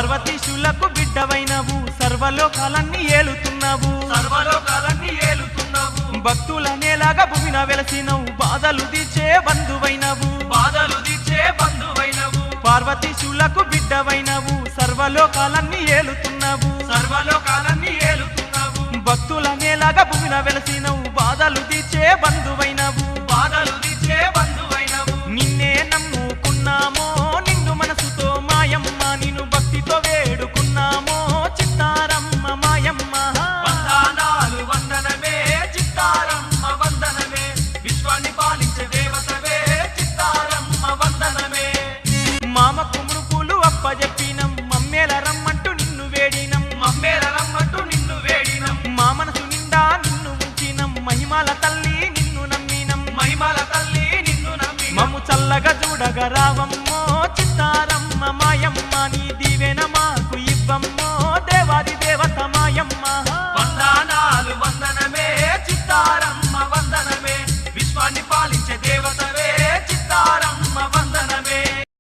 పార్వతీశులకు బిడ్డవైనవు సర్వలోకాలన్నీ ఏలుతున్నావు భక్తుల నేలాగా భూమిన వెలసినవు బాధలు తీర్చే బంధువైనవు పార్వతీశులకు బిడ్డవైనవు సర్వలోకాలన్నీ ఏలుతున్నావు భక్తుల నేలాగా భూమిన వెలసినవు బాధలు తీర్చే బంధువైనవు నిన్నే నమ్ముకున్నామో నిన్ను మనసుతో మాయమ్మ నిన్ను భక్తితో వేడుకున్నామో చిత్తారమ్మ మాయమ్మ వందనమే చిత్తారమ్మ వందనమే విశ్వాన్ని పాలించే దేవతవే చిత్తారమ్మ వందనమే మామకు మునుపులు అప్పజెప్పినం మమ్మేల రమ్మంటూ నిన్ను వేడినం మా మనసు నిండా నిన్ను ఉంచినం మహిమాల తల్లి నిన్ను నమ్మినం మమ్ము చల్లగా చూడగా రావమ్మో చిత్తారమ్మ మాయమ్మ నీ దీవెన మాకు ఇవ్వమ్మో దేవాది దేవత మాయమ్మ వందనమే చిత్తారమ్మ వందనమే విశ్వాన్ని పాలించే దేవతవే చిత్తారమ్మ వందనమే